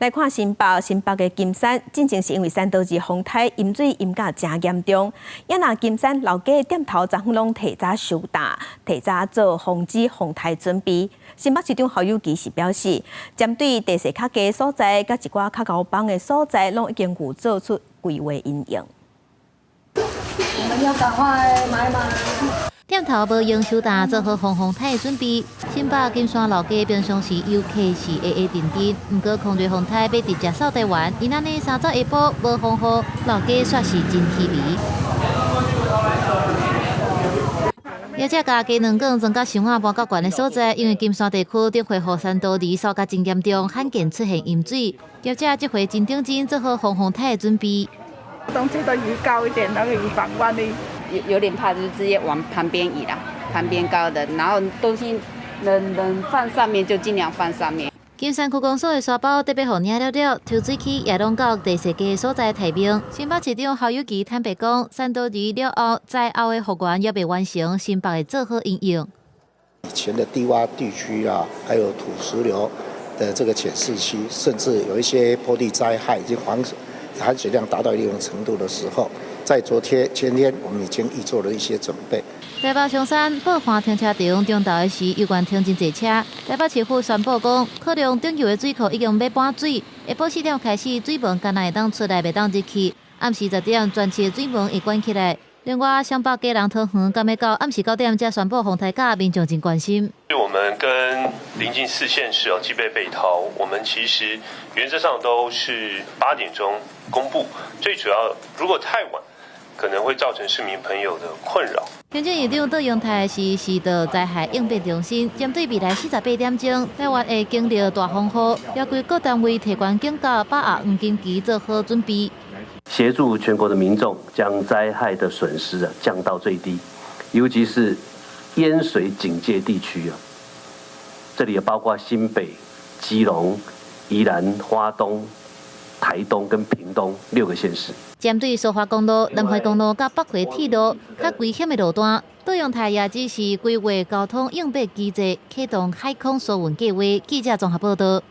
来看新北的金山，进前是因为3岛2风台淹水淹甲真严重，也那金山老家的店头昨昏拢提早收档，提早做防止风台准备。新北市长侯友宜是表示，针对地势较低的所在，甲一寡较高峰的所在，拢已经有做出规划应用。我们要赶快买。店头无用手打做好防风台的准备。新北金山老街平常时游客是A 定定，不过空中风台要直接扫台湾，因安尼3早下晡无风雨，老街煞是真气味。也只加鸡卵糕装甲伤仔搬较悬的所在，因为金山地区伫恢复3岛2扫甲真严重，罕见出现淹水。业者这回真认真做好防风台的准备。东西都移高一点，那个以防万一。有点怕，就直接往旁边移啦，旁边高的，然后东西能放上面就尽量放上面。金山区公所的沙包特别互领了，抽水器也拢到地势低的所在提名。新北市长侯友宜坦白讲，3岛2了后，在后的复原也未完成，新北会做好应用。以前的低洼地区啊，还有土石流的这个浅市区，甚至有一些坡地灾害已经含水量达到一定程度的时候，在前天我们已经预做了一些准备。台北松山爆花停车场中昼时，有关停真侪车。台北市府宣布讲，可能顶游的水库已经要搬水，下晡4点开始，水门敢若会当出来，袂当入去。暗时10点，全市的水门会关起来。另外，湘北家人桃园敢要到暗时9点才宣布风台假，民众真关心。我们跟邻近4县市基北、北桃，我们其实原则上都是8点钟公布。最主要，如果太晚，可能会造成市民朋友的困扰。行政院长到阳台时，市道灾害应变中心针对未来48点钟，台湾会经历大风雨，要规各单位提悬警告，把握黄金期做好准备。协助全国的民众将灾害的损失降到最低，尤其是淹水警戒地区这里也包括新北、基隆、宜兰、花东、台东跟屏东6个县市。针对苏花公路、南回公路甲北回铁路较危险的路段，到阳台也只是规划交通应变机制，启动海空疏运计划。记者综合报道。